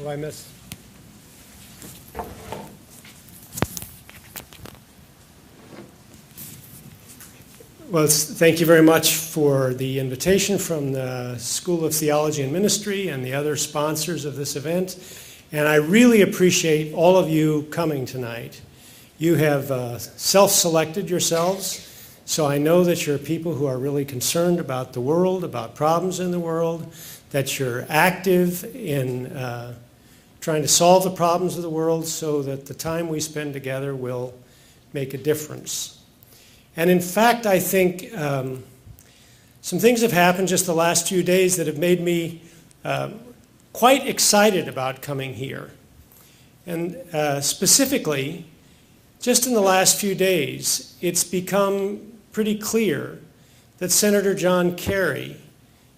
I miss? Well, thank you very much for the invitation from the School of Theology and Ministry and the other sponsors of this event. And I really appreciate all of you coming tonight. You have self-selected yourselves, so I know that you're people who are really concerned about the world, about problems in the world, that you're active in trying to solve the problems of the world so that the time we spend together will make a difference. And in fact, I think some things have happened just the last few days that have made me quite excited about coming here. And specifically, just in the last few days, it's become pretty clear that Senator John Kerry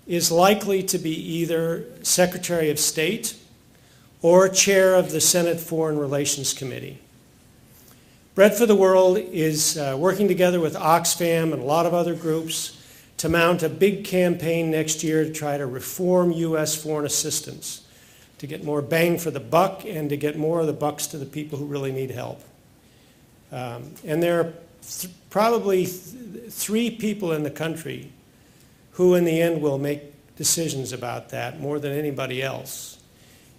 is likely to be either Secretary of State or chair of the Senate Foreign Relations Committee. Bread for the World is working together with Oxfam and a lot of other groups to mount a big campaign next year to try to reform U.S. foreign assistance, to get more bang for the buck and to get more of the bucks to the people who really need help. And there are probably three people in the country who in the end will make decisions about that more than anybody else.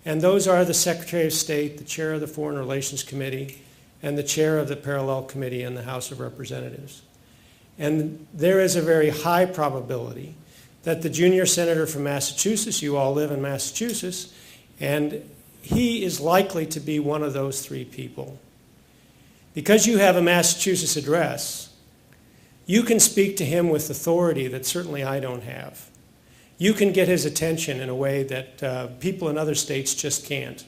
And those are the Secretary of State, the chair of the Foreign Relations Committee, and the chair of the Parallel Committee in the House of Representatives. And there is a very high probability that the junior senator from Massachusetts, you all live in Massachusetts, and he is likely to be one of those three people. Because you have a Massachusetts address, you can speak to him with authority that certainly I don't have. You can get his attention in a way that people in other states just can't.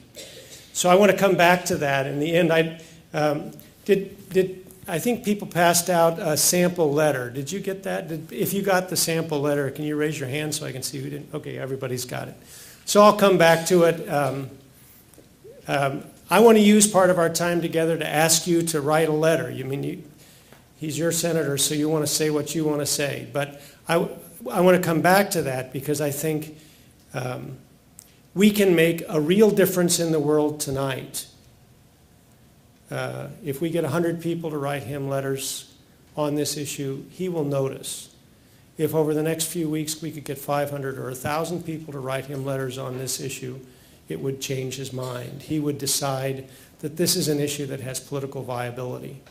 So I want to come back to that. In the end, I think people passed out a sample letter. Did you get that? If you got the sample letter, can you raise your hand so I can see who didn't? Okay, everybody's got it. So I'll come back to it. I want to use part of our time together to ask you to write a letter. He's your senator, so you want to say what you want to say. But I want to come back to that because I think we can make a real difference in the world tonight. If we get 100 people to write him letters on this issue, he will notice. If over the next few weeks we could get 500 or 1,000 people to write him letters on this issue, it would change his mind. He would decide that this is an issue that has political viability.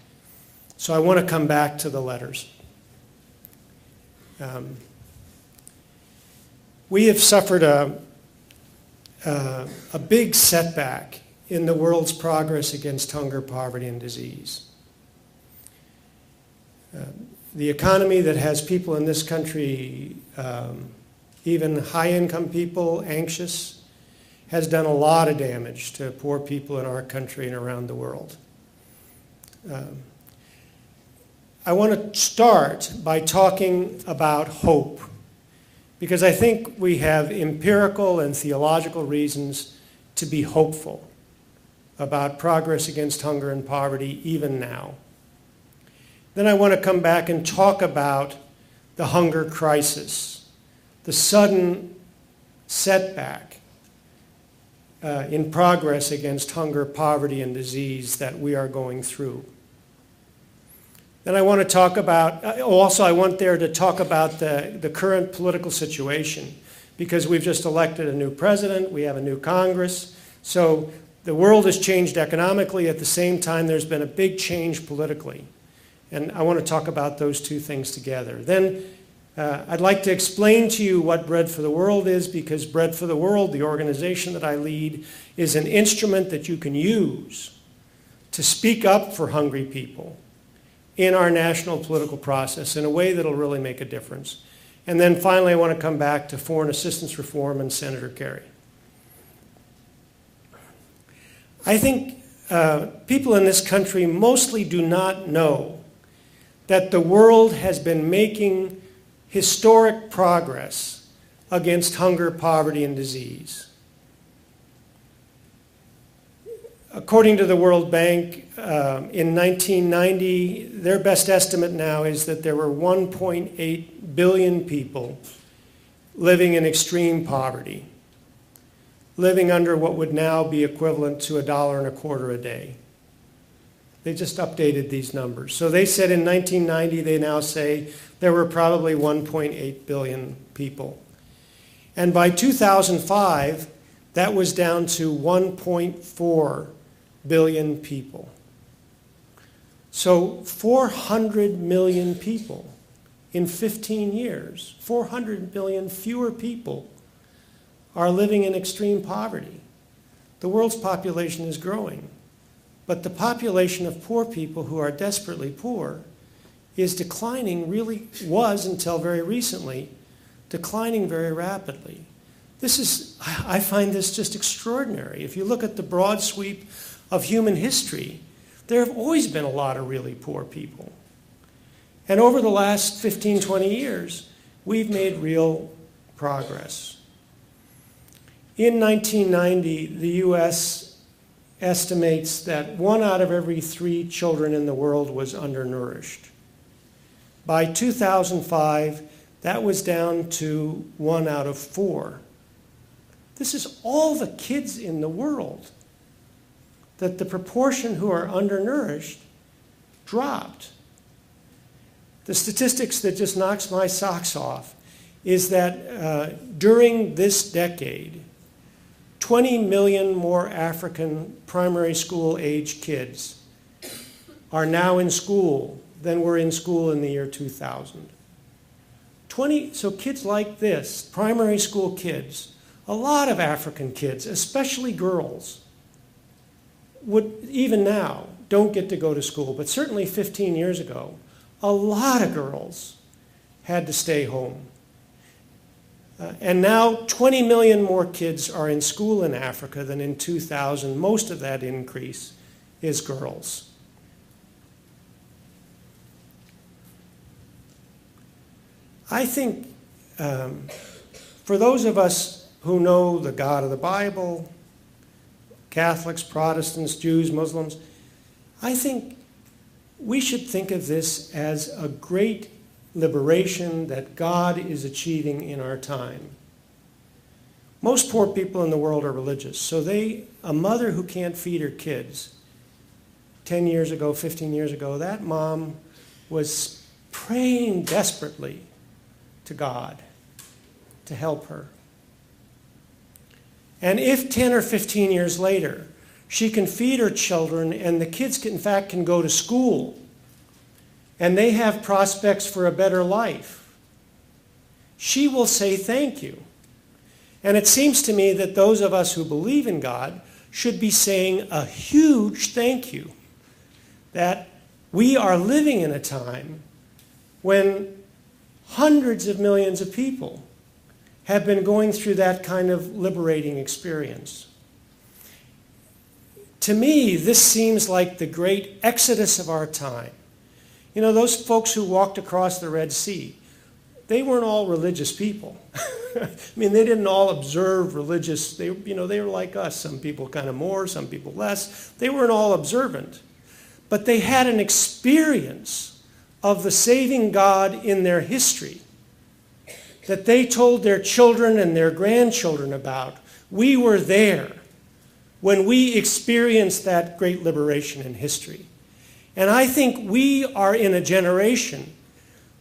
So I want to come back to the letters. We have suffered a big setback in the world's progress against hunger, poverty, and disease. The economy that has people in this country, even high-income people, anxious, has done a lot of damage to poor people in our country and around the world. I want to start by talking about hope, because I think we have empirical and theological reasons to be hopeful about progress against hunger and poverty even now. Then I want to come back and talk about the hunger crisis, the sudden setback in progress against hunger, poverty, and disease that we are going through. Then I want to talk about, also I want there to talk about the current political situation, because we've just elected a new president, we have a new Congress, so the world has changed economically. At the same time, there's been a big change politically. And I want to talk about those two things together. Then I'd like to explain to you what Bread for the World is, because Bread for the World, the organization that I lead, is an instrument that you can use to speak up for hungry people in our national political process in a way that'll really make a difference. And then finally, I want to come back to foreign assistance reform and Senator Kerry. I think people in this country mostly do not know that the world has been making historic progress against hunger, poverty, and disease. According to the World Bank, in 1990, their best estimate now is that there were 1.8 billion people living in extreme poverty. living under what would now be equivalent to $1.25 a day. They just updated these numbers. So they said in 1990, they now say there were probably 1.8 billion people. And by 2005, that was down to 1.4 billion people. So 400 million people in 15 years, 400 million fewer people are living in extreme poverty. The world's population is growing, but the population of poor people who are desperately poor is declining, really was until very recently, declining very rapidly. I find this just extraordinary. If you look at the broad sweep of human history, there have always been a lot of really poor people. And over the last 15, 20 years, we've made real progress. In 1990, the US estimates that 1 out of every 3 children in the world was undernourished. By 2005, that was down to 1 out of 4. This is all the kids in the world, that the proportion who are undernourished dropped. The statistics that just knocks my socks off is that during this decade, 20 million more African primary school age kids are now in school than were in school in the year 2000. So kids like this, primary school kids, a lot of African kids, especially girls, even now, don't get to go to school, but certainly 15 years ago, a lot of girls had to stay home. And now 20 million more kids are in school in Africa than in 2000. Most of that increase is girls. I think for those of us who know the God of the Bible, Catholics, Protestants, Jews, Muslims, I think we should think of this as a great liberation that God is achieving in our time. Most poor people in the world are religious, so a mother who can't feed her kids, 10 years ago, 15 years ago, that mom was praying desperately to God to help her. And if 10 or 15 years later, she can feed her children and the kids, in fact, can go to school and they have prospects for a better life, she will say thank you. And it seems to me that those of us who believe in God should be saying a huge thank you, that we are living in a time when hundreds of millions of people have been going through that kind of liberating experience. To me, this seems like the great exodus of our time. You know, those folks who walked across the Red Sea, they weren't all religious people. I mean, they didn't all observe religious, they were like us, some people kind of more, some people less. They weren't all observant. But they had an experience of the saving God in their history that they told their children and their grandchildren about. We were there when we experienced that great liberation in history. And I think we are in a generation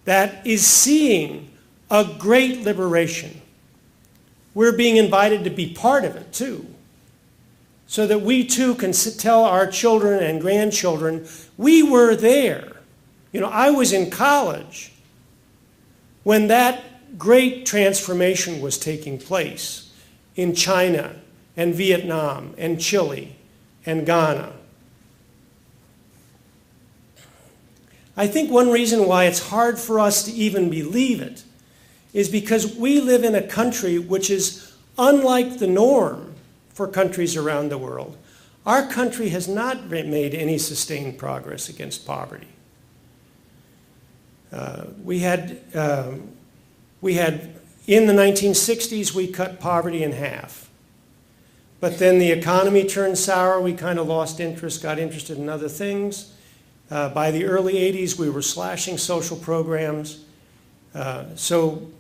that is seeing a great liberation. We're being invited to be part of it too, so that we too can tell our children and grandchildren, we were there. You know, I was in college when that great transformation was taking place in China and Vietnam and Chile and Ghana. I think one reason why it's hard for us to even believe it is because we live in a country which is unlike the norm for countries around the world. Our country has not made any sustained progress against poverty. We had in the 1960s, we cut poverty in half. But then the economy turned sour. We kind of lost interest, got interested in other things. By the early 80s, we were slashing social programs. So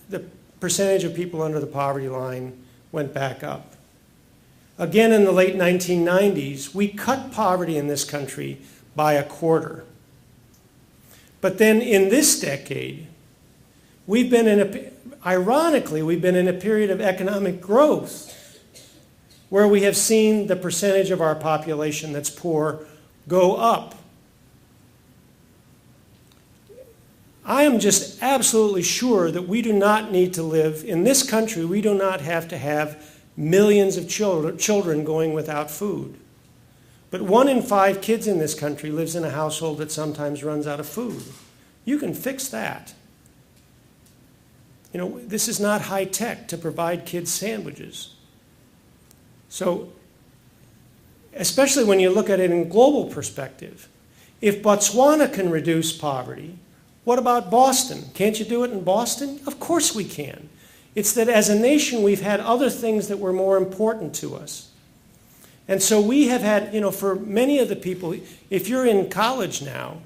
the percentage of people under the poverty line went back up. Again, in the late 1990s, we cut poverty in this country by a quarter. But then in this decade, ironically, we've been in a period of economic growth where we have seen the percentage of our population that's poor go up. I am just absolutely sure that we do not need to live in this country. We do not have to have millions of children going without food. But 1 in 5 kids in this country lives in a household that sometimes runs out of food. You can fix that. You know, this is not high tech to provide kids sandwiches. So, especially when you look at it in global perspective, if Botswana can reduce poverty, what about Boston? Can't you do it in Boston? Of course we can. It's that as a nation, we've had other things that were more important to us. And so we have had, you know, for many of the people, if you're in college now,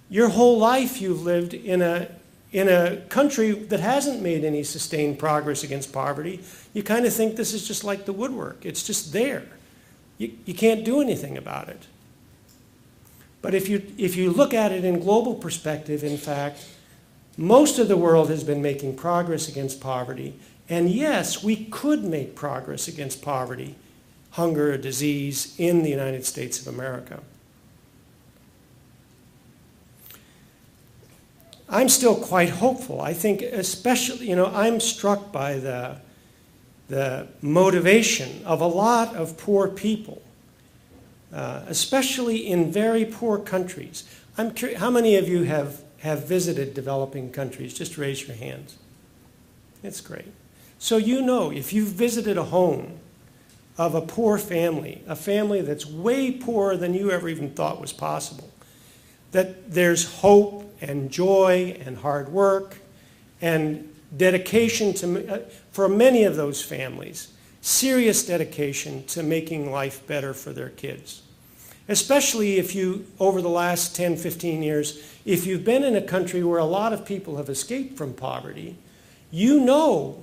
your whole life you've lived in a country that hasn't made any sustained progress against poverty. You kind of think this is just like the woodwork. It's just there. You can't do anything about it. But if you look at it in global perspective, in fact, most of the world has been making progress against poverty. And yes, we could make progress against poverty, hunger, disease in the United States of America. I'm still quite hopeful. I think especially, you know, I'm struck by the motivation of a lot of poor people, especially in very poor countries. I'm curious, how many of you have visited developing countries? Just raise your hands. It's great. So you know, if you've visited a home of a poor family, a family that's way poorer than you ever even thought was possible, that there's hope and joy and hard work and dedication to, for many of those families, serious dedication to making life better for their kids. Especially if you, over the last 10, 15 years, if you've been in a country where a lot of people have escaped from poverty, you know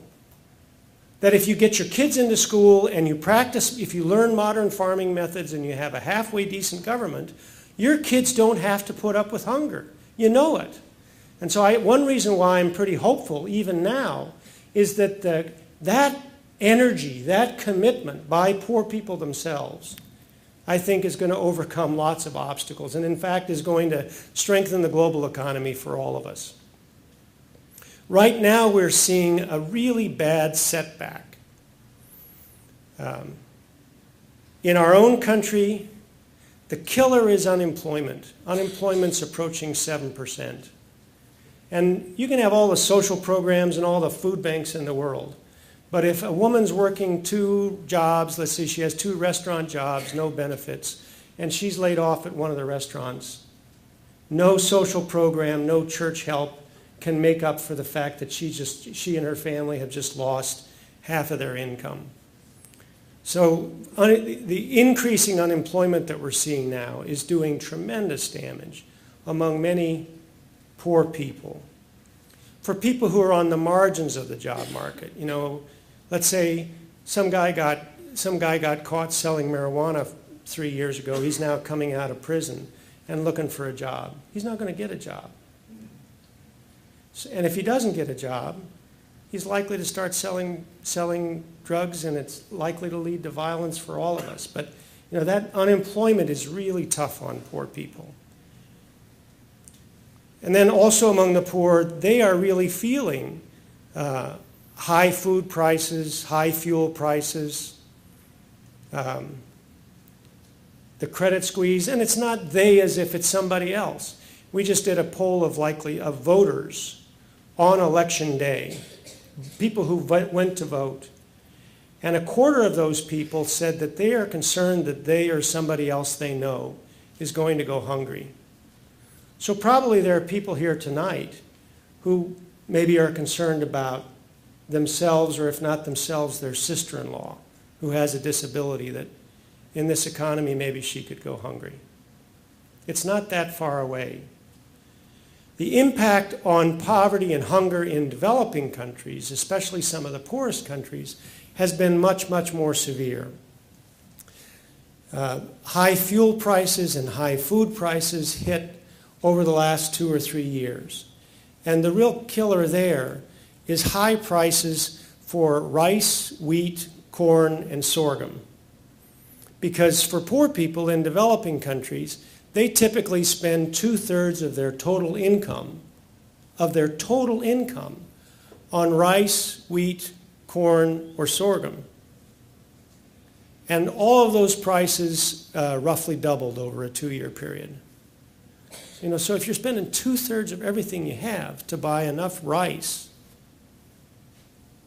that if you get your kids into school and you practice, if you learn modern farming methods and you have a halfway decent government, your kids don't have to put up with hunger. You know it. And so one reason why I'm pretty hopeful, even now, is that that energy, that commitment by poor people themselves, I think is going to overcome lots of obstacles and in fact is going to strengthen the global economy for all of us. Right now we're seeing a really bad setback. In our own country, the killer is unemployment. Unemployment's approaching 7%. And you can have all the social programs and all the food banks in the world. But if a woman's working 2 jobs, let's say she has 2 restaurant jobs, no benefits, and she's laid off at one of the restaurants, no social program, no church help can make up for the fact that she and her family have just lost half of their income. So the increasing unemployment that we're seeing now is doing tremendous damage among many poor people. For people who are on the margins of the job market, you know, let's say some guy got caught selling marijuana 3 years ago. He's now coming out of prison and looking for a job. He's not going to get a job. And if he doesn't get a job, he's likely to start selling drugs, and it's likely to lead to violence for all of us. But you know, that unemployment is really tough on poor people. And then also among the poor, they are really feeling high food prices, high fuel prices, the credit squeeze, and it's not they as if it's somebody else. We just did a poll of voters on election day, people who went to vote, and a quarter of those people said that they are concerned that they or somebody else they know is going to go hungry. So probably there are people here tonight who maybe are concerned about themselves, or if not themselves, their sister-in-law who has a disability that in this economy maybe she could go hungry. It's not that far away. The impact on poverty and hunger in developing countries, especially some of the poorest countries, has been much, much more severe. High fuel prices and high food prices hit over the last 2 or 3 years. And the real killer there is high prices for rice, wheat, corn, and sorghum. Because for poor people in developing countries, they typically spend 2/3 of their total income, on rice, wheat, corn, or sorghum. And all of those prices roughly doubled over a 2-year period. So if you're spending 2/3 of everything you have to buy enough rice,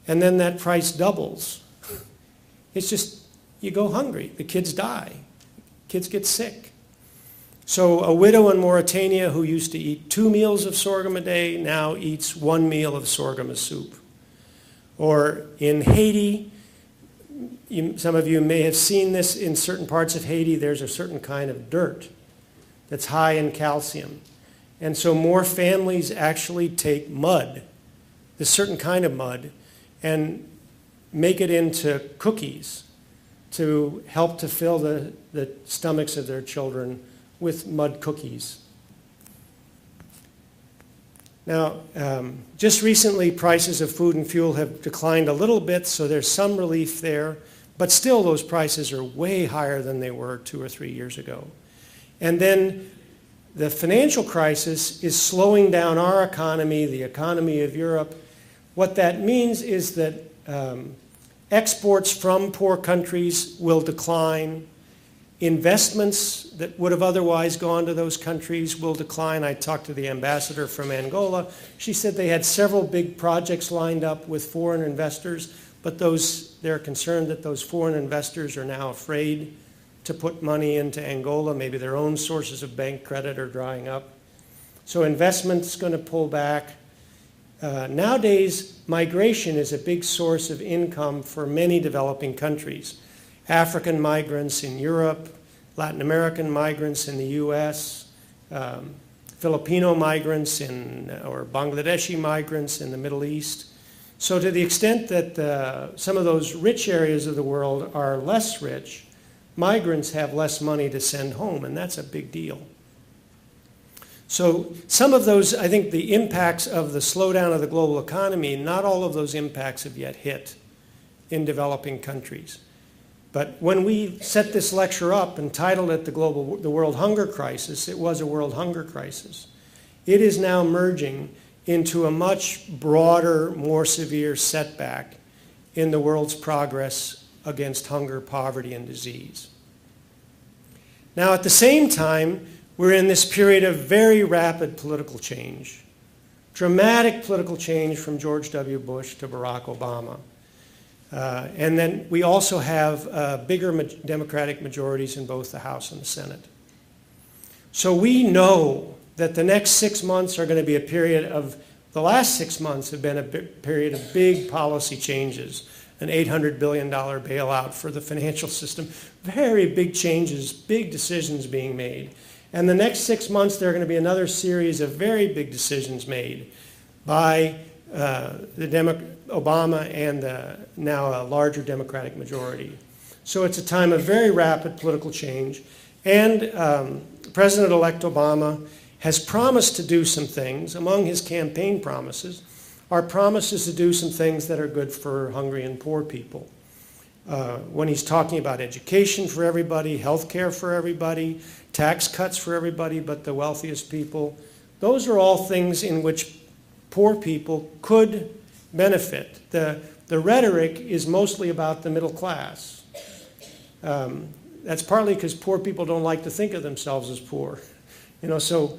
and then that price doubles, it's just, you go hungry. The kids die. Kids get sick. So a widow in Mauritania who used to eat 2 meals of sorghum a day now eats 1 meal of sorghum soup. Or in Haiti, some of you may have seen this in certain parts of Haiti. There's a certain kind of dirt that's high in calcium. And so more families actually take mud, this certain kind of mud, and make it into cookies to help to fill the stomachs of their children with mud cookies. Now, just recently, prices of food and fuel have declined a little bit, so there's some relief there. But still, those prices are way higher than they were 2 or 3 years ago. And then the financial crisis is slowing down our economy, the economy of Europe. What that means is that exports from poor countries will decline. Investments that would have otherwise gone to those countries will decline. I talked to the ambassador from Angola. She said they had several big projects lined up with foreign investors, but they're concerned that those foreign investors are now afraid to put money into Angola. Maybe their own sources of bank credit are drying up. So investment's going to pull back. Nowadays, migration is a big source of income for many developing countries. African migrants in Europe, Latin American migrants in the US, Filipino migrants or Bangladeshi migrants in the Middle East. So to the extent that some of those rich areas of the world are less rich, migrants have less money to send home, and that's a big deal. So some of those, I think the impacts of the slowdown of the global economy, not all of those impacts have yet hit in developing countries. But when we set this lecture up and titled it the World Hunger Crisis, it was a world hunger crisis. It is now merging into a much broader, more severe setback in the world's progress against hunger, poverty, and disease. Now, at the same time, we're in this period of very rapid political change, dramatic political change from George W. Bush to Barack Obama. And then we also have bigger Democratic majorities in both the House and the Senate. So we know that the next 6 months are going to be a period of, the last 6 months have been a period of big policy changes, an $800 billion bailout for the financial system, very big changes, big decisions being made. And the next 6 months, there are going to be another series of very big decisions made by Obama and now a larger Democratic majority. So it's a time of very rapid political change. And President-elect Obama has promised to do some things. Among his campaign promises are promises to do some things that are good for hungry and poor people. When he's talking about education for everybody, health care for everybody, tax cuts for everybody but the wealthiest people, those are all things in which poor people could benefit. The rhetoric is mostly about the middle class. That's partly because poor people don't like to think of themselves as poor. So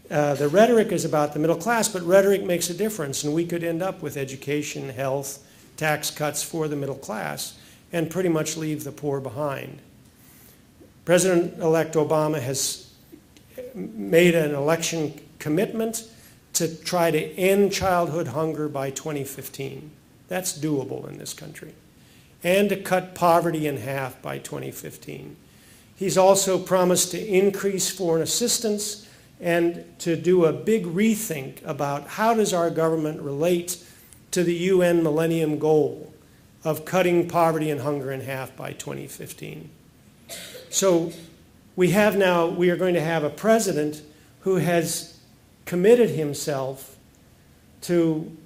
the rhetoric is about the middle class, but rhetoric makes a difference, and we could end up with education, health, tax cuts for the middle class, and pretty much leave the poor behind. President-elect Obama has made an election commitment to try to end childhood hunger by 2015. That's doable in this country. And to cut poverty in half by 2015. He's also promised to increase foreign assistance and to do a big rethink about how does our government relate to the UN Millennium Goal of cutting poverty and hunger in half by 2015. So we are going to have a president who has committed himself to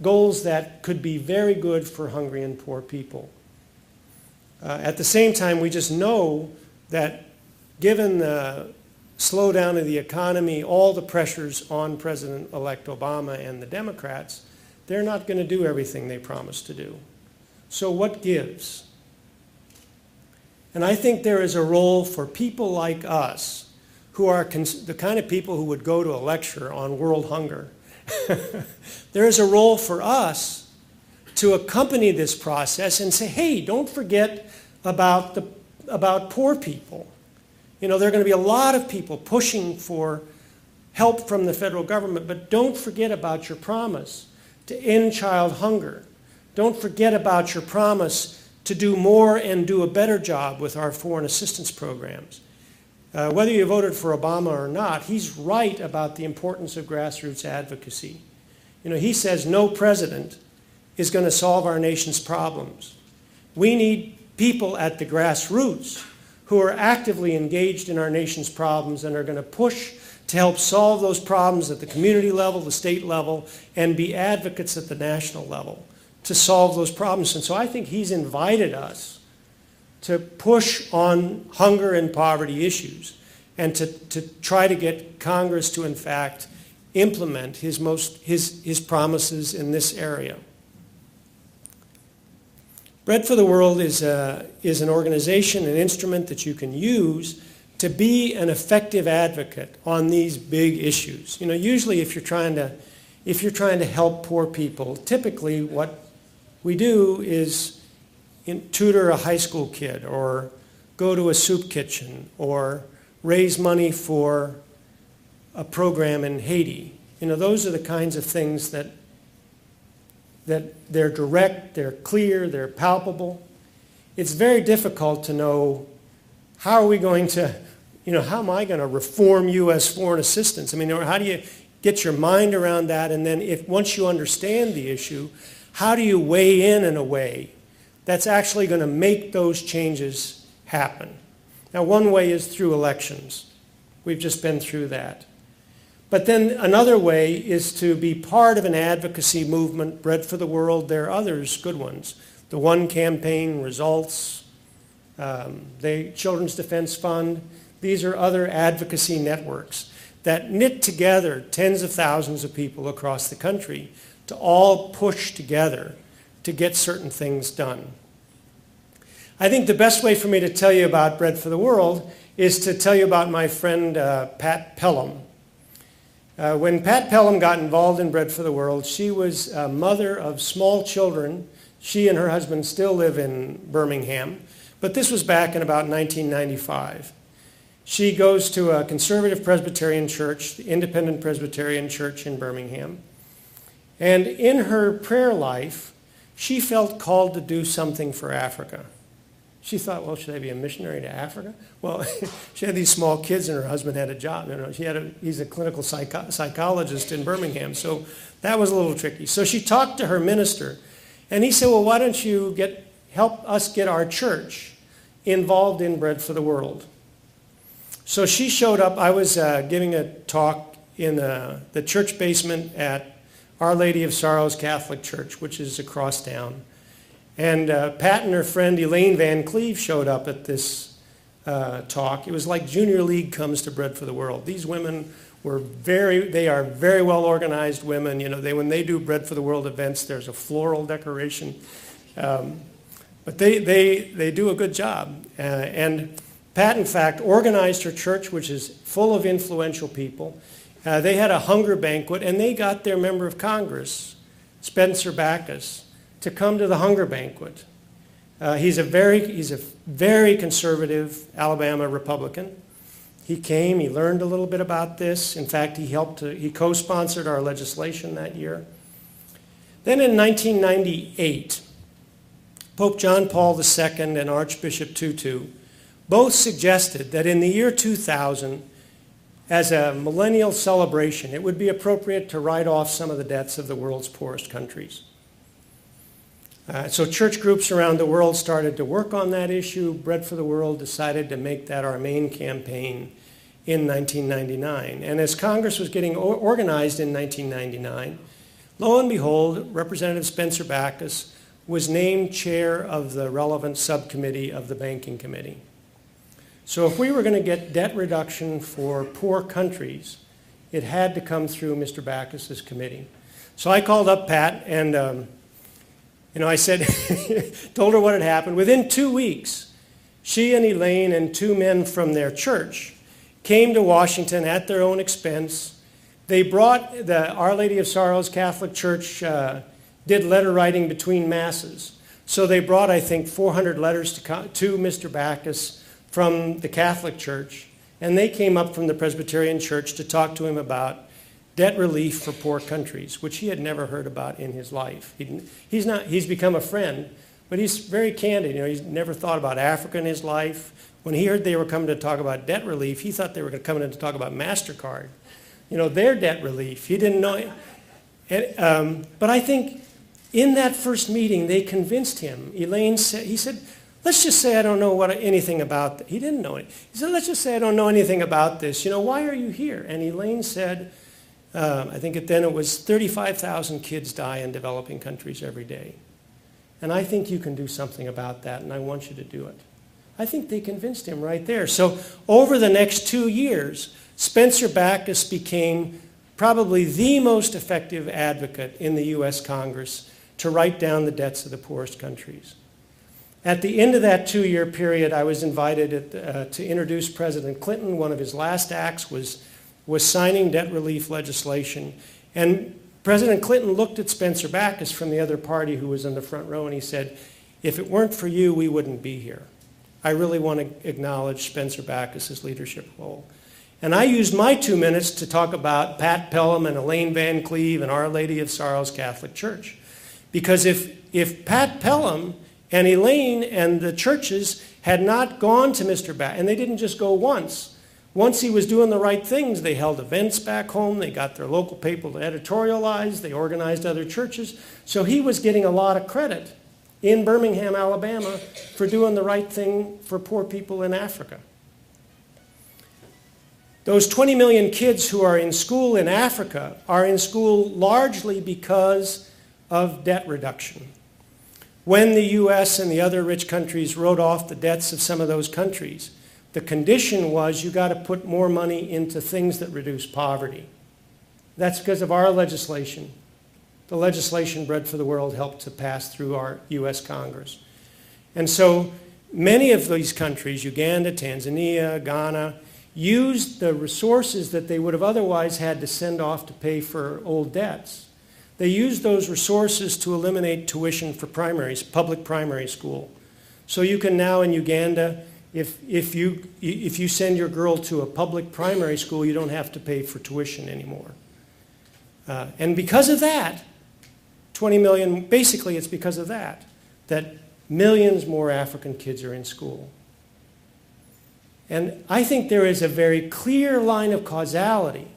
goals that could be very good for hungry and poor people. At the same time, we just know that given the slowdown of the economy, all the pressures on President-elect Obama and the Democrats, they're not going to do everything they promised to do. So what gives? And I think there is a role for people like us, who are the kind of people who would go to a lecture on world hunger. There is a role for us to accompany this process and say, hey, don't forget about poor people. You know, there are going to be a lot of people pushing for help from the federal government, but don't forget about your promise to end child hunger. Don't forget about your promise to do more and do a better job with our foreign assistance programs. Whether you voted for Obama or not, he's right about the importance of grassroots advocacy. You know, he says no president is going to solve our nation's problems. We need people at the grassroots who are actively engaged in our nation's problems and are going to push to help solve those problems at the community level, the state level, and be advocates at the national level to solve those problems. And so I think he's invited us to push on hunger and poverty issues and to try to get Congress to, in fact, implement his promises in this area. Bread for the World is an organization, an instrument that you can use to be an effective advocate on these big issues. You know, usually if you're trying to help poor people, typically what we do is tutor a high school kid or go to a soup kitchen or raise money for a program in Haiti. You know, those are the kinds of things that they're direct, they're clear, they're palpable. It's very difficult to know how are we going to, you know, how am I going to reform U.S. foreign assistance? I mean, how do you get your mind around that? And then once you understand the issue, how do you weigh in a way that's actually going to make those changes happen? Now, one way is through elections. We've just been through that. But then another way is to be part of an advocacy movement. Bread for the World, there are others, good ones. The One Campaign, Results, the Children's Defense Fund. These are other advocacy networks that knit together tens of thousands of people across the country to all push together to get certain things done. I think the best way for me to tell you about Bread for the World is to tell you about my friend Pat Pelham. When Pat Pelham got involved in Bread for the World, she was a mother of small children. She and her husband still live in Birmingham, but this was back in about 1995. She goes to a conservative Presbyterian church, the Independent Presbyterian Church in Birmingham. And in her prayer life, she felt called to do something for Africa. She thought, well, should I be a missionary to Africa? Well, she had these small kids and her husband had a job. You know, he's a clinical psychologist in Birmingham, so that was a little tricky. So she talked to her minister, and he said, well, why don't you help us get our church involved in Bread for the World? So she showed up. I was giving a talk in the church basement at Our Lady of Sorrows Catholic Church, which is across town. And Pat and her friend Elaine Van Cleve showed up at this talk. It was like Junior League comes to Bread for the World. These women they are very well organized women. You know, when they do Bread for the World events, there's a floral decoration. But they do a good job. And Pat, in fact, organized her church, which is full of influential people. They had a hunger banquet, and they got their member of Congress, Spencer Backus, to come to the hunger banquet. He's a very conservative Alabama Republican. He came, he learned a little bit about this. In fact, he co-sponsored our legislation that year. Then in 1998, Pope John Paul II and Archbishop Tutu both suggested that in the year 2000, as a millennial celebration, it would be appropriate to write off some of the debts of the world's poorest countries. So church groups around the world started to work on that issue. Bread for the World decided to make that our main campaign in 1999. And as Congress was getting organized in 1999, lo and behold, Representative Spencer Backus was named chair of the relevant subcommittee of the Banking Committee. So if we were going to get debt reduction for poor countries, it had to come through Mr. Backus's committee. So I called up Pat and I said, told her what had happened. Within 2 weeks, she and Elaine and two men from their church came to Washington at their own expense. They brought the Our Lady of Sorrows Catholic Church, did letter writing between masses. So they brought, I think, 400 letters to Mr. Backus from the Catholic Church. And they came up from the Presbyterian Church to talk to him about debt relief for poor countries, which he had never heard about in his life. He's become a friend, but he's very candid. He's never thought about Africa in his life. When he heard they were coming to talk about debt relief, he thought they were coming in to talk about MasterCard, their debt relief. He didn't know. But I think in that first meeting, they convinced him. Elaine said, he said, let's just say I don't know anything about that. He didn't know it. He said, let's just say I don't know anything about this. Why are you here? And Elaine said, I think then it was 35,000 kids die in developing countries every day. And I think you can do something about that, and I want you to do it. I think they convinced him right there. So over the next 2 years, Spencer Backus became probably the most effective advocate in the U.S. Congress to write down the debts of the poorest countries. At the end of that 2-year period, I was invited to introduce President Clinton. One of his last acts was signing debt relief legislation. And President Clinton looked at Spencer Backus from the other party who was in the front row, and he said, if it weren't for you, we wouldn't be here. I really want to acknowledge Spencer Backus's leadership role. And I used my 2 minutes to talk about Pat Pelham and Elaine Van Cleve and Our Lady of Sorrows Catholic Church. Because if Pat Pelham and Elaine and the churches had not gone to Mr. Backus, and they didn't just go once he was doing the right things, they held events back home, they got their local paper to editorialize, they organized other churches. So he was getting a lot of credit in Birmingham, Alabama, for doing the right thing for poor people in Africa. Those 20 million kids who are in school in Africa are in school largely because of debt reduction. When the U.S. and the other rich countries wrote off the debts of some of those countries, the condition was you got to put more money into things that reduce poverty. That's because of our legislation. The legislation Bread for the World helped to pass through our U.S. Congress. And so many of these countries, Uganda, Tanzania, Ghana, used the resources that they would have otherwise had to send off to pay for old debts. They used those resources to eliminate tuition for public primary school. So you can now in Uganda, if you send your girl to a public primary school, you don't have to pay for tuition anymore. And because of that, 20 million, basically it's because of that millions more African kids are in school. And I think there is a very clear line of causality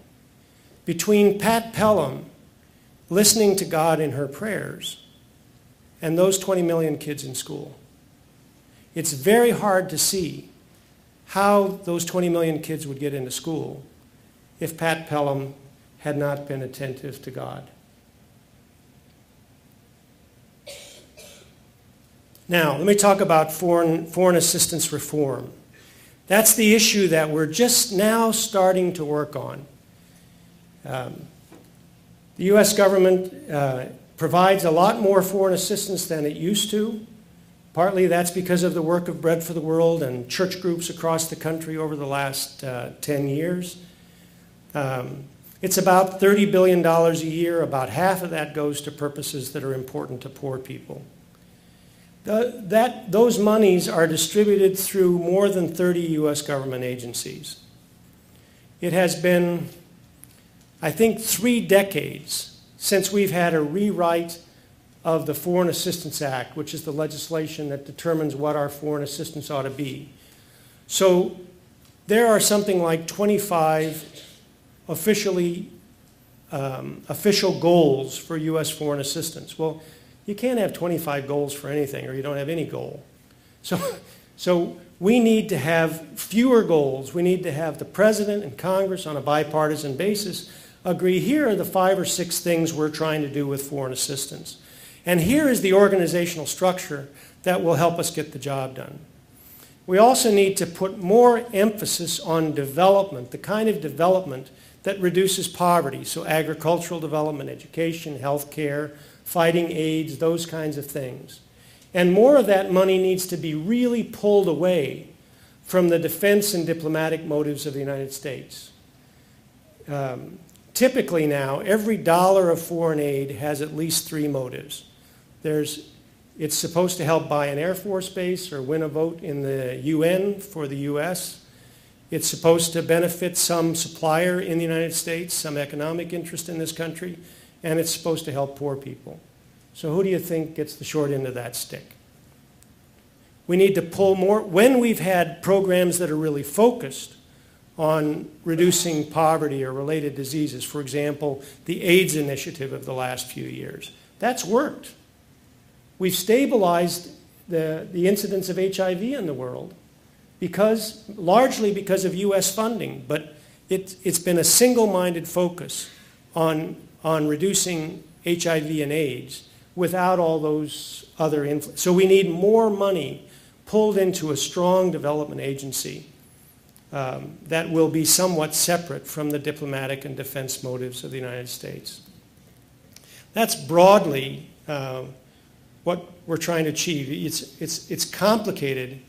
between Pat Pelham listening to God in her prayers and those 20 million kids in school. It's very hard to see how those 20 million kids would get into school if Pat Pelham had not been attentive to God. Now, let me talk about foreign assistance reform. That's the issue that we're just now starting to work on. The U.S. government provides a lot more foreign assistance than it used to. Partly that's because of the work of Bread for the World and church groups across the country over the last 10 years. It's about $30 billion a year. About half of that goes to purposes that are important to poor people. Those monies are distributed through more than 30 U.S. government agencies. It has been, I think, 3 decades since we've had a rewrite of the Foreign Assistance Act, which is the legislation that determines what our foreign assistance ought to be. So there are something like 25 official goals for U.S. foreign assistance. Well, You can't have 25 goals for anything, or you don't have any goal. So we need to have fewer goals. We need to have the President and Congress on a bipartisan basis agree, here are the 5 or 6 things we're trying to do with foreign assistance. And here is the organizational structure that will help us get the job done. We also need to put more emphasis on development, the kind of development that reduces poverty, so agricultural development, education, healthcare, fighting AIDS, those kinds of things. And more of that money needs to be really pulled away from the defense and diplomatic motives of the United States. Typically now, every dollar of foreign aid has at least 3 motives. It's supposed to help buy an Air Force base or win a vote in the UN for the US. It's supposed to benefit some supplier in the United States, some economic interest in this country, and it's supposed to help poor people. So who do you think gets the short end of that stick? We need to pull more. When we've had programs that are really focused on reducing poverty or related diseases, for example, the AIDS initiative of the last few years, that's worked. We've stabilized the incidence of HIV in the world largely because of US funding, but it's been a single-minded focus on reducing HIV and AIDS without all those other influences. So we need more money pulled into a strong development agency that will be somewhat separate from the diplomatic and defense motives of the United States. That's broadly what we're trying to achieve. It's complicated.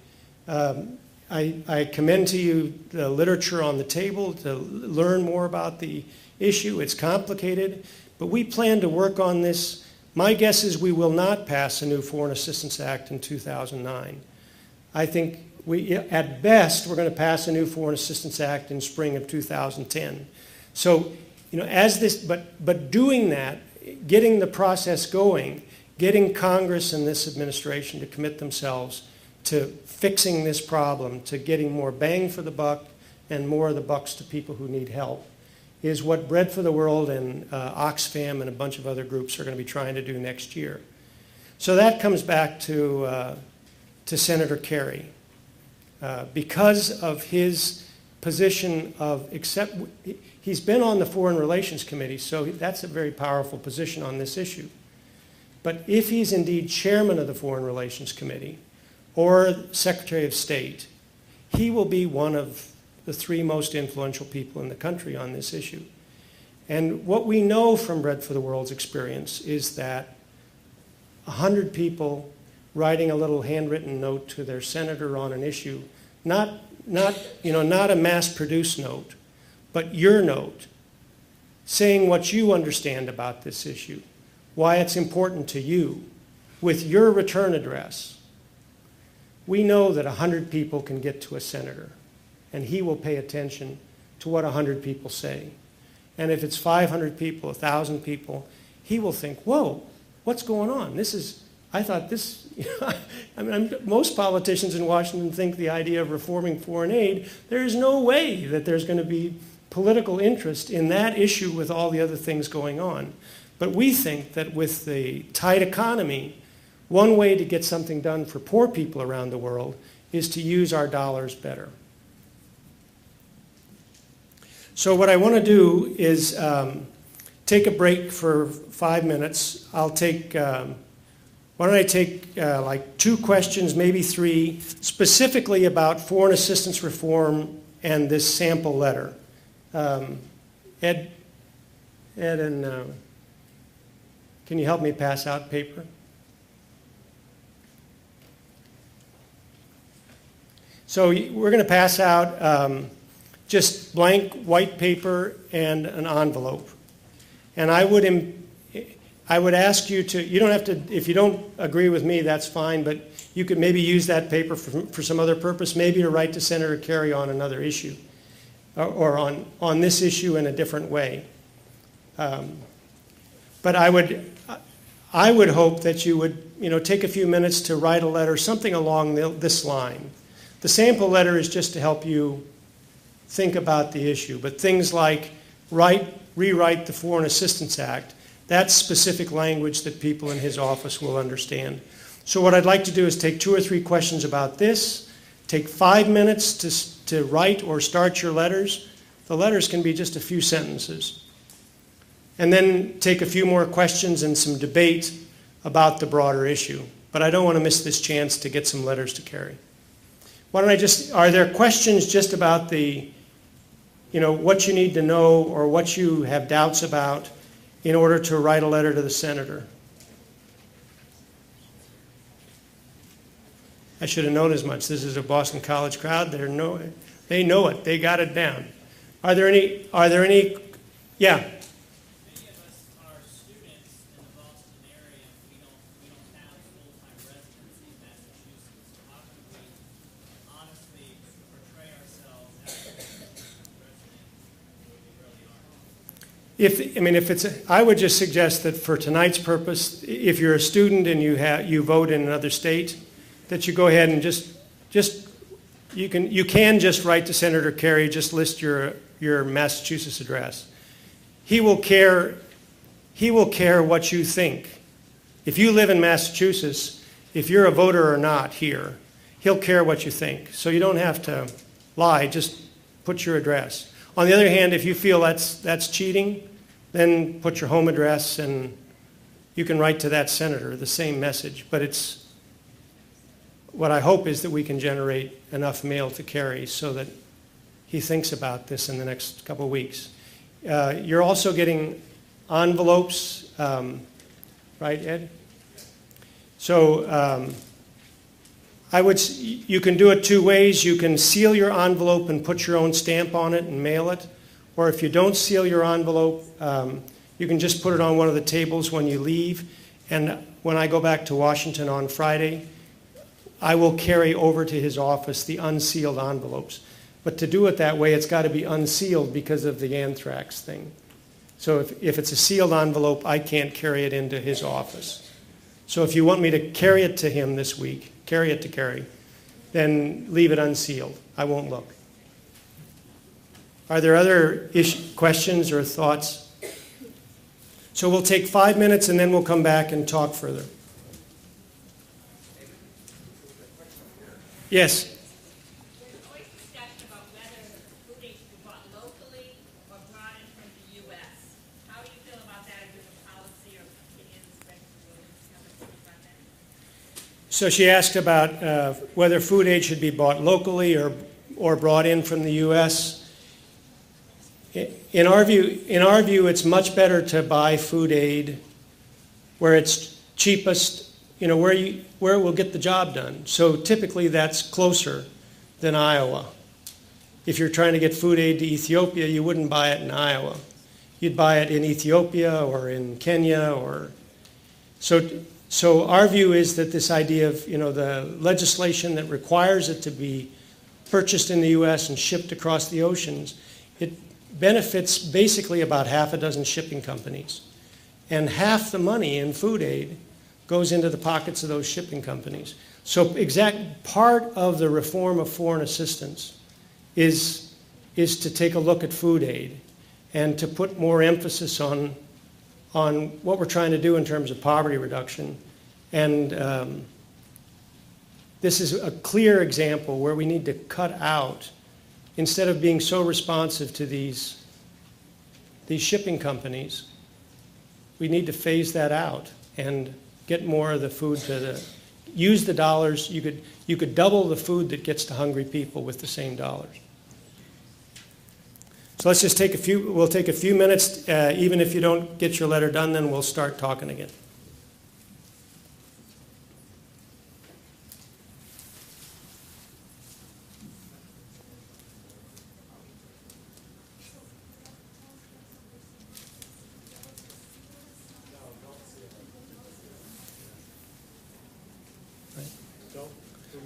I commend to you the literature on the table to learn more about the issue. It's complicated, but we plan to work on this. My guess is we will not pass a new Foreign Assistance Act in 2009. I think at best, we're going to pass a new Foreign Assistance Act in spring of 2010. So, but doing that, getting the process going, getting Congress and this administration to commit themselves to fixing this problem, to getting more bang for the buck and more of the bucks to people who need help, is what Bread for the World and Oxfam and a bunch of other groups are going to be trying to do next year. So that comes back to Senator Kerry. Because of his position of he's been on the Foreign Relations Committee, so that's a very powerful position on this issue. But if he's indeed chairman of the Foreign Relations Committee or Secretary of State, he will be one of the 3 most influential people in the country on this issue. And what we know from Bread for the World's experience is that 100 people writing a little handwritten note to their senator on an issue, not a mass-produced note, but your note, saying what you understand about this issue, why it's important to you, with your return address. We know that 100 people can get to a senator, and he will pay attention to what 100 people say. And if it's 500 people, 1,000 people, he will think, whoa, what's going on? I thought this, most politicians in Washington think the idea of reforming foreign aid, there is no way that there's going to be political interest in that issue with all the other things going on. But we think that with the tight economy, one way to get something done for poor people around the world is to use our dollars better. So what I want to do is take a break for 5 minutes. Why don't I take like 2 questions, maybe 3, specifically about foreign assistance reform and this sample letter. Ed and can you help me pass out paper? So we're going to pass out just blank white paper and an envelope. And I would ask you to, you don't have to, if you don't agree with me, that's fine, but you could maybe use that paper for some other purpose, maybe to write to Senator Kerry on another issue, or on this issue in a different way. But I would hope that you would take a few minutes to write a letter, something along this line. The sample letter is just to help you think about the issue, but things like rewrite the Foreign Assistance Act, That's specific language that people in his office will understand. So what I'd like to do is take 2 or 3 questions about this, take 5 minutes to write or start your letters. The letters can be just a few sentences. And then take a few more questions and some debate about the broader issue. But I don't want to miss this chance to get some letters to carry. Why don't I just, are there questions just about the, what you need to know or what you have doubts about in order to write a letter to the senator? I should have known as much. This is a Boston College crowd. They know it. They got it down. Are there any, yeah? Many of us are students in the Boston area. We don't have full-time residency in Massachusetts. So how can we honestly portray ourselves as a resident who we really are? I would just suggest that for tonight's purpose, if you're a student and you vote in another state, that you go ahead and you can just write to Senator Kerry, just list your Massachusetts address. He will care what you think. If you live in Massachusetts, if you're a voter or not here, he'll care what you think. So you don't have to lie, just put your address. On the other hand, if you feel that's cheating, then put your home address and you can write to that senator the same message. But what I hope is that we can generate enough mail to carry so that he thinks about this in the next couple of weeks. You're also getting envelopes, right, Ed? So you can do it 2 ways. You can seal your envelope and put your own stamp on it and mail it. Or if you don't seal your envelope, you can just put it on one of the tables when you leave. And when I go back to Washington on Friday, I will carry over to his office the unsealed envelopes. But to do it that way, it's got to be unsealed because of the anthrax thing. So if it's a sealed envelope, I can't carry it into his office. So if you want me to carry it to him this week, carry it to Kerry, then leave it unsealed. I won't look. Are there other questions or thoughts? So we'll take 5 minutes and then we'll come back and talk further. Yes? There's always discussion about whether food aid should be bought locally or brought in from the U.S. How do you feel about that? Is it a policy or opinions? So she asked about whether food aid should be bought locally or brought in from the U.S. In our view, it's much better to buy food aid where it's cheapest, where it will get the job done. So typically that's closer than Iowa. If you're trying to get food aid to Ethiopia, you wouldn't buy it in Iowa. You'd buy it in Ethiopia or in Kenya So our view is that this idea of, the legislation that requires it to be purchased in the U.S. and shipped across the oceans, it benefits basically about half a dozen shipping companies. And half the money in food aid goes into the pockets of those shipping companies. So part of the reform of foreign assistance is to take a look at food aid and to put more emphasis on what we're trying to do in terms of poverty reduction. And this is a clear example where we need to cut out, instead of being so responsive to these shipping companies, we need to phase that out and get more of the food use the dollars. You could double the food that gets to hungry people with the same dollars. So let's just we'll take a few minutes. Even if you don't get your letter done, then we'll start talking again.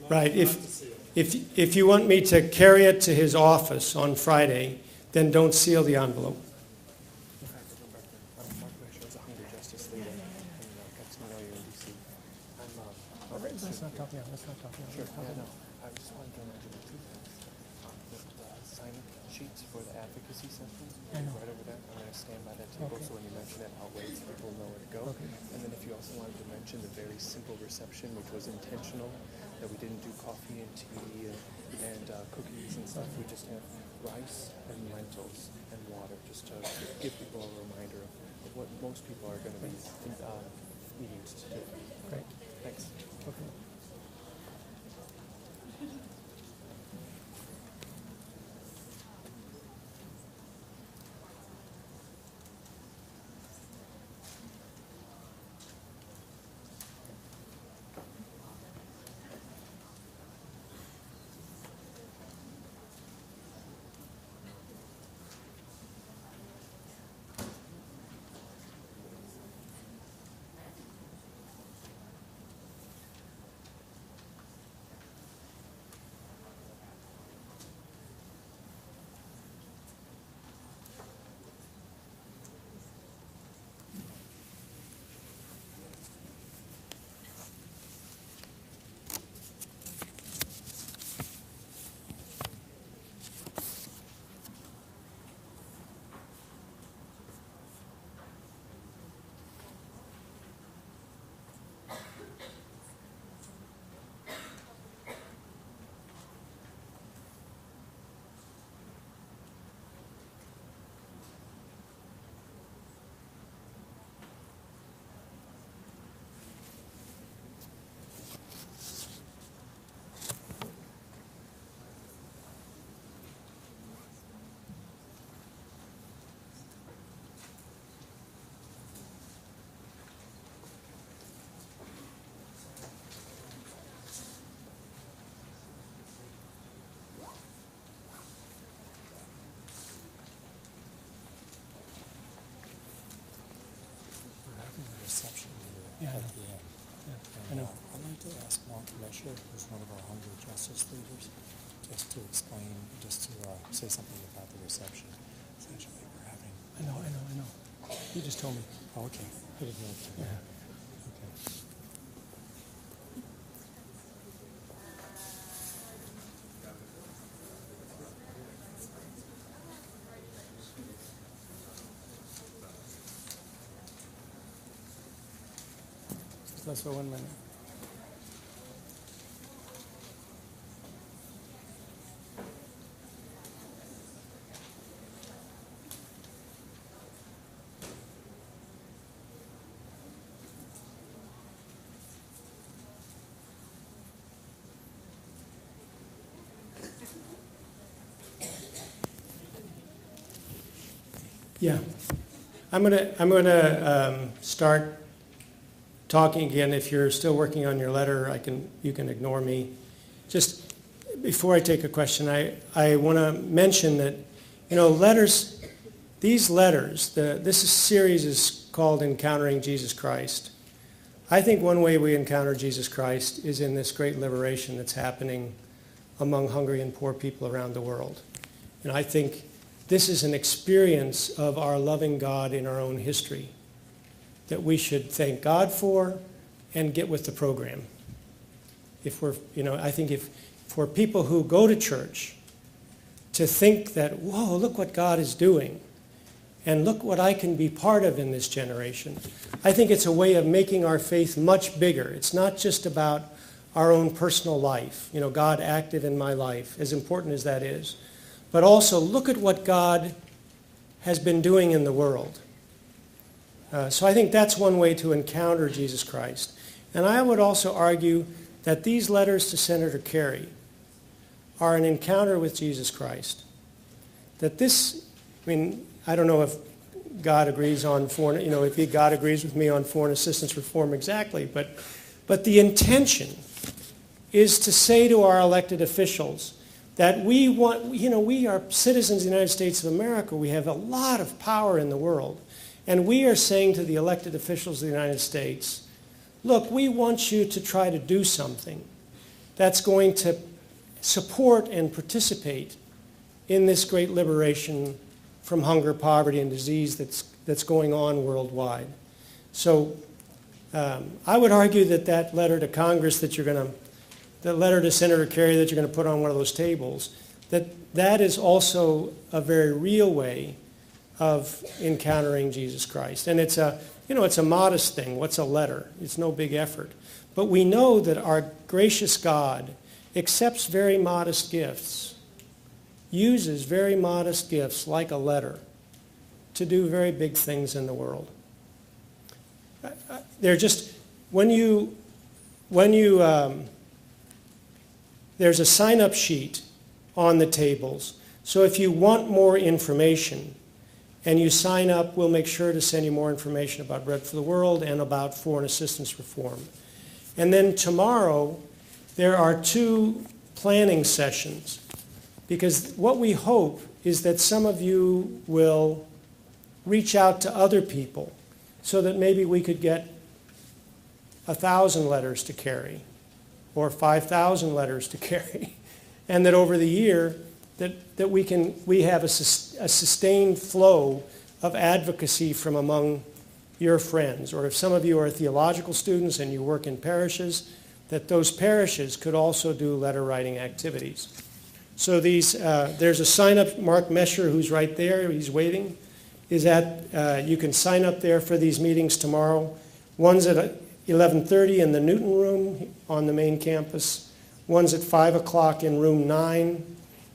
Right. If you want me to carry it to his office on Friday, then don't seal the envelope. Let's not talk now. Let's not talk now. Sure. I just wanted to sign sheets for the advocacy session. I know. Right over there. I'm going to stand by that table so when you mention it out loud, so people know where to go. Okay. And then if you also wanted to mention the very simple reception, which was intentional, that we didn't do coffee and tea and cookies and stuff. We just have rice and lentils and water, just to give people a reminder of what most people are going to be needing to do. Great. Thanks. Okay. Reception Yeah, I at know. the end. Yeah, I And, know. I'd like to ask Mark Lesher, who's one of our Hungry Justice leaders, just to explain, just to say something about the reception. Essentially, we're having. I know. You just told me. Oh, okay. I didn't know. Yeah. Okay. That's for 1 minute. Yeah, I'm gonna start talking again. If you're still working on your letter, you can ignore me. Just before I take a question, I want to mention that, letters. These letters, this series is called Encountering Jesus Christ. I think one way we encounter Jesus Christ is in this great liberation that's happening among hungry and poor people around the world. And I think this is an experience of our loving God in our own history that we should thank God for and get with the program. If we're, I think if for people who go to church to think that, whoa, look what God is doing, and look what I can be part of in this generation, I think it's a way of making our faith much bigger. It's not just about our own personal life, God active in my life, as important as that is, but also look at what God has been doing in the world. So I think that's one way to encounter Jesus Christ. And I would also argue that these letters to Senator Kerry are an encounter with Jesus Christ. That this, I don't know if God agrees on foreign, if God agrees with me on foreign assistance reform exactly, but the intention is to say to our elected officials that we are citizens of the United States of America. We have a lot of power in the world. And we are saying to the elected officials of the United States, look, we want you to try to do something that's going to support and participate in this great liberation from hunger, poverty, and disease that's going on worldwide. So I would argue that letter to Congress that letter to Senator Kerry that you're going to put on one of those tables, that is also a very real way of encountering Jesus Christ. And it's a modest thing. What's a letter? It's no big effort. But we know that our gracious God accepts very modest gifts, uses very modest gifts like a letter to do very big things in the world. They're just, there's a sign-up sheet on the tables. So if you want more information and you sign up, we'll make sure to send you more information about Bread for the World and about foreign assistance reform. And then tomorrow, there are 2 planning sessions, because what we hope is that some of you will reach out to other people so that maybe we could get 1,000 letters to carry or 5,000 letters to carry, and that over the year that we have a sustained flow of advocacy from among your friends. Or if some of you are theological students and you work in parishes, that those parishes could also do letter writing activities. So there's a sign up. Mark Mesher, who's right there, he's waiting, you can sign up there for these meetings tomorrow. One's at 11:30 in the Newton room on the main campus. One's at 5 o'clock in room 9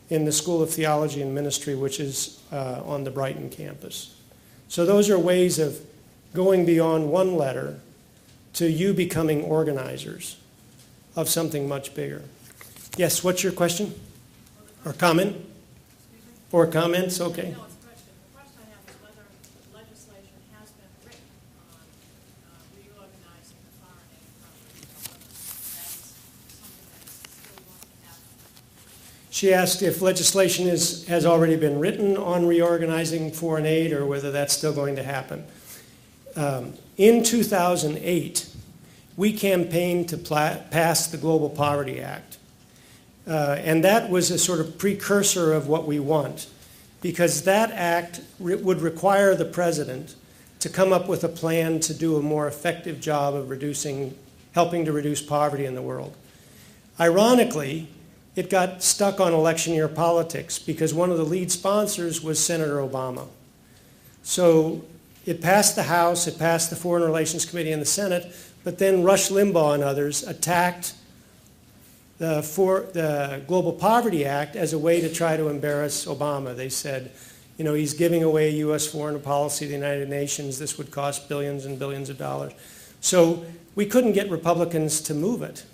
in the School of Theology and Ministry, which is on the Brighton campus. So those are ways of going beyond one letter to you becoming organizers of something much bigger. Yes, what's your question? Or comment? Or comments? Okay. No, it's a question. The question I have is whether legislation has been written on reorganizing the foreign aid program, whether that is something that is still going to happen. She asked if legislation has already been written on reorganizing foreign aid or whether that's still going to happen. In 2008, we campaigned to pass the Global Poverty Act. And that was a sort of precursor of what we want, because that act would require the president to come up with a plan to do a more effective job of helping to reduce poverty in the world. Ironically, it got stuck on election year politics because one of the lead sponsors was Senator Obama. So it passed the House, it passed the Foreign Relations Committee and the Senate, but then Rush Limbaugh and others attacked the Global Poverty Act as a way to try to embarrass Obama. They said, he's giving away U.S. foreign policy to the United Nations. This would cost billions and billions of dollars. So we couldn't get Republicans to move it.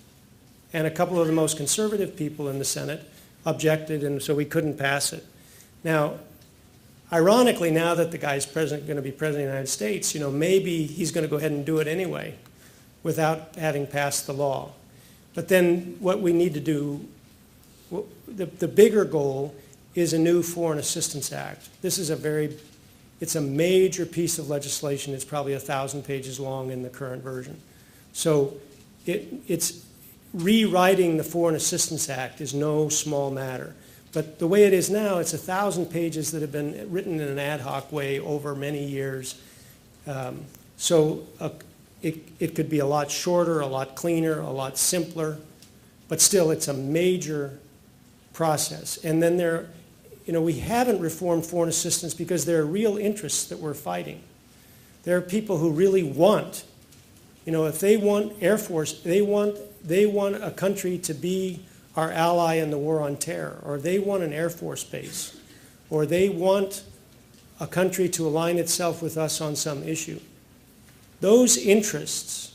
And a couple of the most conservative people in the Senate objected, and so we couldn't pass it. Now, ironically, now that the guy's going to be president of the United States, maybe he's going to go ahead and do it anyway without having passed the law. But then what we need to do, the bigger goal is a new Foreign Assistance Act. This is it's a major piece of legislation. It's probably 1,000 pages long in the current version. So it's rewriting the Foreign Assistance Act is no small matter. But the way it is now, it's 1,000 pages that have been written in an ad hoc way over many years. It could be a lot shorter, a lot cleaner, a lot simpler, but still it's a major process. And then we haven't reformed foreign assistance because there are real interests that we're fighting. There are people who really want, if they want Air Force, they want a country to be our ally in the war on terror, or they want an Air Force base, or they want a country to align itself with us on some issue. Those interests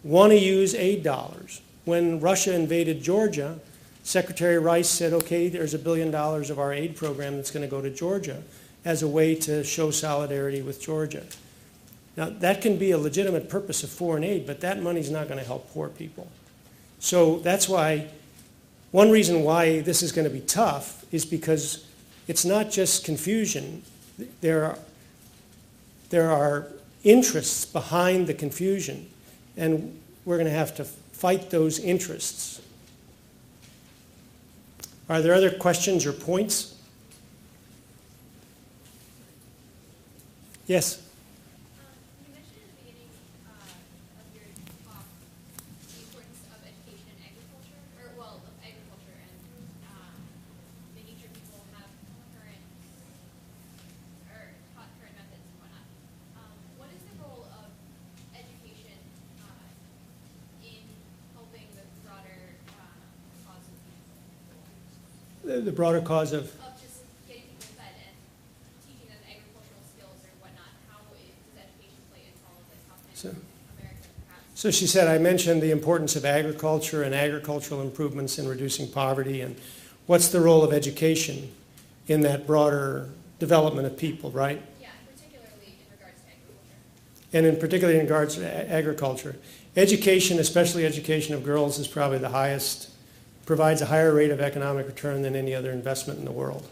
want to use aid dollars. When Russia invaded Georgia, Secretary Rice said, okay, there's $1 billion of our aid program that's going to go to Georgia as a way to show solidarity with Georgia. Now, that can be a legitimate purpose of foreign aid, but that money's not going to help poor people. So that's why, one reason why this is going to be tough is because it's not just confusion. There are interests behind the confusion, and we're going to have to fight those interests. Are there other questions or points? Yes? You mentioned at the beginning of your talk the importance of education in agriculture, of agriculture and making The broader cause of, Of just getting people fed and teaching them agricultural skills or whatnot. How does education play into all of this? How can So- America perhaps? so she said, I mentioned the importance of agriculture and agricultural improvements in reducing poverty, and what's the role of education in that broader development of people, right? Yeah, particularly in regards to agriculture. And in particularly in regards to agriculture. Education, especially education of girls, is probably the highest, provides a higher rate of economic return than any other investment in the world.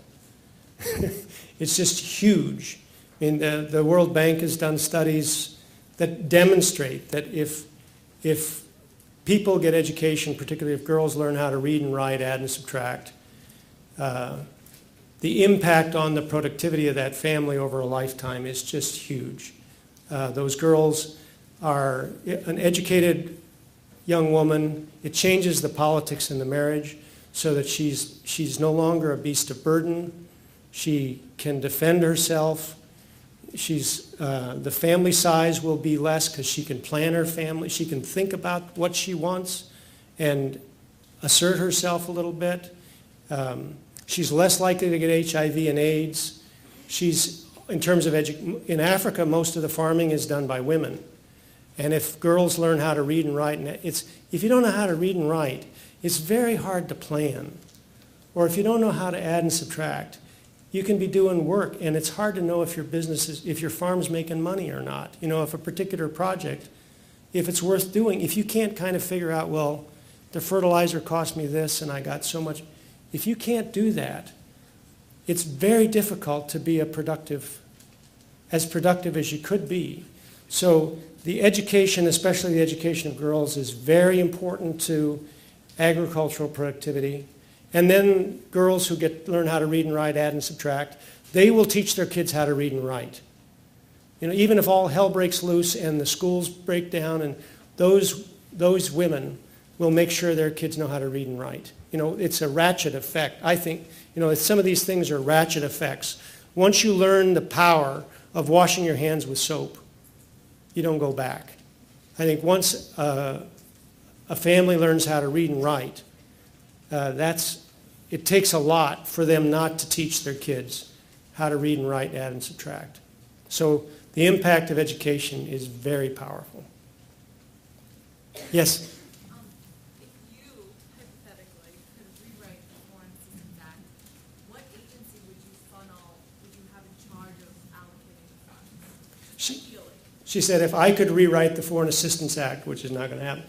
It's just huge. I mean, the World Bank has done studies that demonstrate that if people get education, particularly if girls learn how to read and write, add and subtract, the impact on the productivity of that family over a lifetime is just huge. Those girls are an educated young woman. It changes the politics in the marriage so that she's no longer a beast of burden. She can defend herself. The family size will be less because she can plan her family. She can think about what she wants and assert herself a little bit. She's less likely to get HIV and AIDS. In terms of in Africa, most of the farming is done by women. And if girls learn how to read and write, if you don't know how to read and write, it's very hard to plan. Or if you don't know how to add and subtract, you can be doing work, and it's hard to know if your farm's making money or not. You know, if a particular project, if it's worth doing, if you can't kind of figure out, well, the fertilizer cost me this, and I got so much. If you can't do that, it's very difficult to be as productive as you could be. So the education, especially the education of girls, is very important to agricultural productivity. And then girls who learn how to read and write, add and subtract, they will teach their kids how to read and write. You know, even if all hell breaks loose and the schools break down, and those women will make sure their kids know how to read and write. You know, it's a ratchet effect. I think, you know, some of these things are ratchet effects. Once you learn the power of washing your hands with soap, you don't go back. I think once a family learns how to read and write, it takes a lot for them not to teach their kids how to read and write, add and subtract. So the impact of education is very powerful. Yes? If you, hypothetically, could rewrite the Foreign Assistance Act, what agency would you have in charge of allocating the funds? Ideally. She said, if I could rewrite the Foreign Assistance Act, which is not going to happen,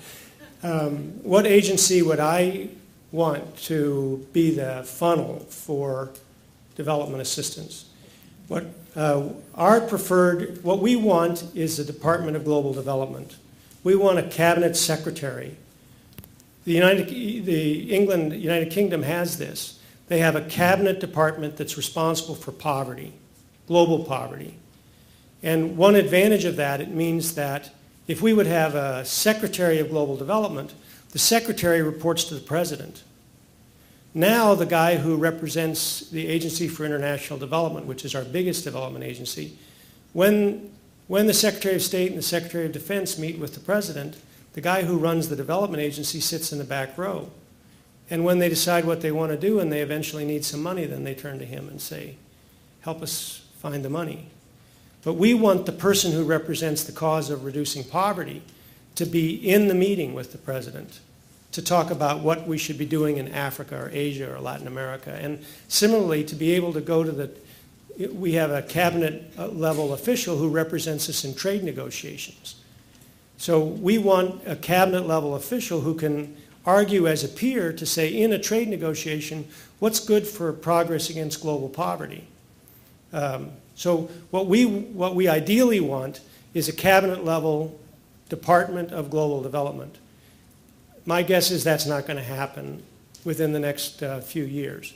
what agency would I want to be the funnel for development assistance? What we want is the Department of Global Development. We want a cabinet secretary. The United Kingdom has this. They have a cabinet department that's responsible for poverty, global poverty. And one advantage of that, it means that if we would have a secretary of global development, the secretary reports to the president. Now the guy who represents the Agency for International Development, which is our biggest development agency, when the Secretary of State and the Secretary of Defense meet with the president, the guy who runs the development agency sits in the back row. And when they decide what they want to do and they eventually need some money, then they turn to him and say, help us find the money. But we want the person who represents the cause of reducing poverty to be in the meeting with the president to talk about what we should be doing in Africa or Asia or Latin America. And similarly, to be able to go to we have a cabinet level official who represents us in trade negotiations. So we want a cabinet level official who can argue as a peer to say in a trade negotiation, what's good for progress against global poverty? So what we ideally want is a cabinet level Department of Global Development. My guess is that's not going to happen within the next few years.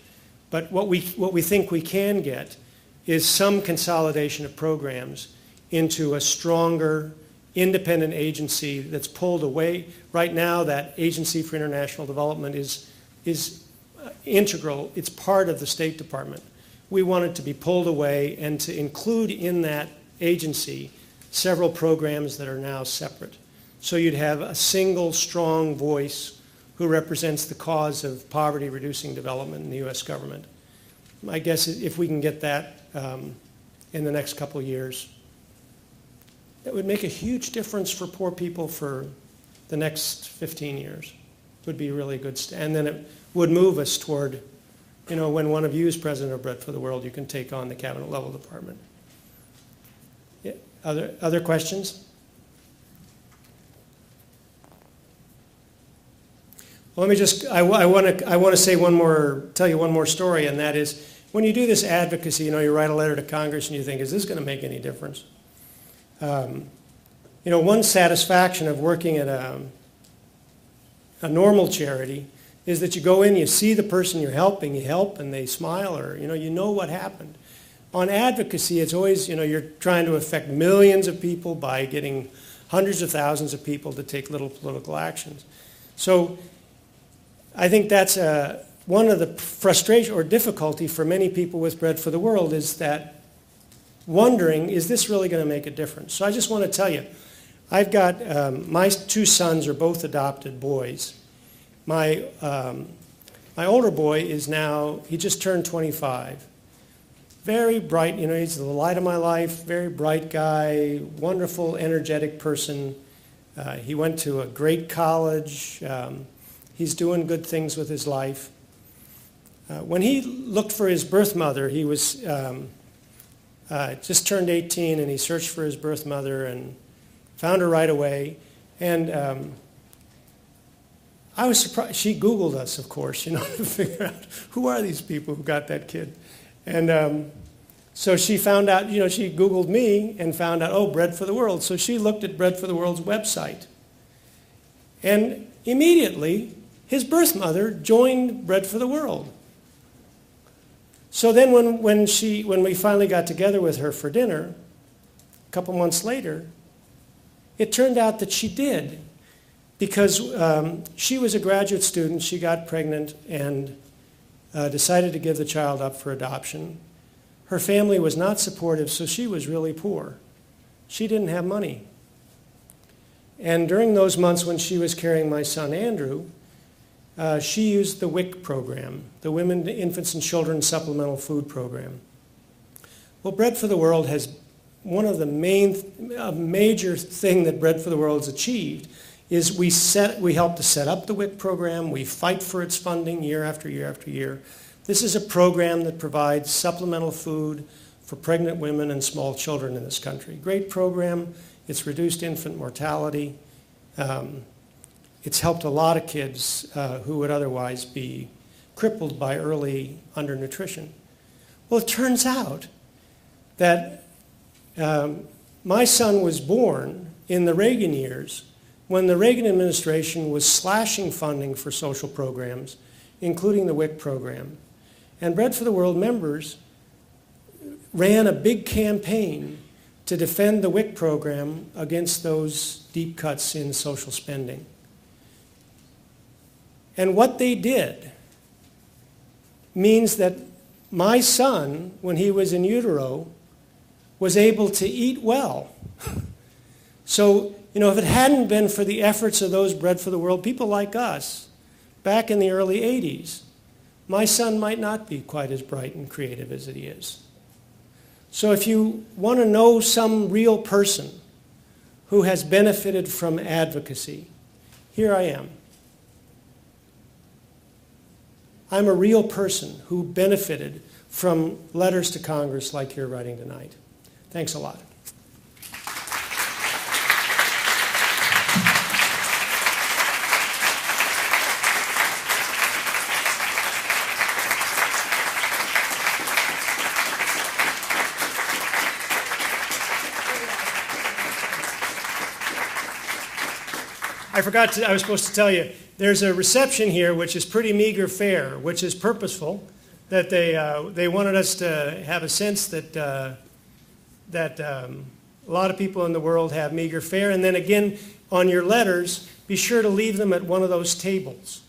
But what we think we can get is some consolidation of programs into a stronger, independent agency that's pulled away. Right now, that Agency for International Development is integral. It's part of the State Department. We want it to be pulled away and to include in that agency several programs that are now separate. So you'd have a single strong voice who represents the cause of poverty reducing development in the U.S. government. My guess is if we can get that in the next couple of years, that would make a huge difference for poor people for the next 15 years. Would be really good. And then it would move us toward, you know, when one of you is president of Bread for the World, you can take on the cabinet level department. Yeah. Other questions? Well, let me just, I want to say tell you one more story, and that is, when you do this advocacy, you know, you write a letter to Congress and you think, is this going to make any difference? You know, one satisfaction of working at a normal charity is that you go in, you see the person you're helping, you help, and they smile, or, you know what happened. On advocacy, it's always, you know, you're trying to affect millions of people by getting hundreds of thousands of people to take little political actions. So I think that's one of the frustration or difficulty for many people with Bread for the World is that wondering, is this really going to make a difference? So I just want to tell you, I've got, my two sons are both adopted boys. My older boy is now, he just turned 25. Very bright, you know, he's the light of my life, very bright guy, wonderful, energetic person. He went to a great college. He's doing good things with his life. When he looked for his birth mother, he was just turned 18, and he searched for his birth mother and found her right away. And I was surprised. She Googled us, of course, you know, to figure out who are these people who got that kid. And so she found out, you know, she Googled me and found out, oh, Bread for the World. So she looked at Bread for the World's website. And immediately, his birth mother joined Bread for the World. So then when we finally got together with her for dinner, a couple months later, it turned out that she did, because she was a graduate student, she got pregnant and decided to give the child up for adoption. Her family was not supportive, so she was really poor. She didn't have money. And during those months when she was carrying my son Andrew, she used the WIC program, the Women, Infants, and Children Supplemental Food Program. Well, Bread for the World has one of the major thing that Bread for the World has achieved is we help to set up the WIC program. We fight for its funding year after year after year. This is a program that provides supplemental food for pregnant women and small children in this country. Great program. It's reduced infant mortality. It's helped a lot of kids who would otherwise be crippled by early undernutrition. Well, it turns out that my son was born in the Reagan years when the Reagan administration was slashing funding for social programs, including the WIC program. And Bread for the World members ran a big campaign to defend the WIC program against those deep cuts in social spending. And what they did means that my son, when he was in utero, was able to eat well. So, you know, if it hadn't been for the efforts of those Bread for the World, people like us, back in the early 80s, my son might not be quite as bright and creative as he is. So if you want to know some real person who has benefited from advocacy, here I am. I'm a real person who benefited from letters to Congress like you're writing tonight. Thanks a lot. I was supposed to tell you, there's a reception here which is pretty meager fare, which is purposeful, that they wanted us to have a sense that, a lot of people in the world have meager fare. And then again, on your letters, be sure to leave them at one of those tables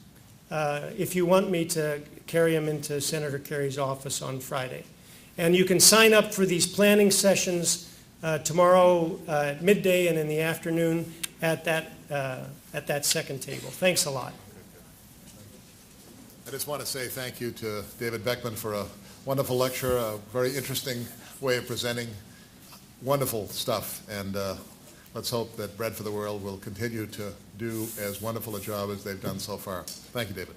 if you want me to carry them into Senator Kerry's office on Friday. And you can sign up for these planning sessions tomorrow at midday and in the afternoon at that second table. Thanks a lot. I just want to say thank you to David Beckmann for a wonderful lecture, a very interesting way of presenting wonderful stuff. And let's hope that Bread for the World will continue to do as wonderful a job as they've done so far. Thank you, David.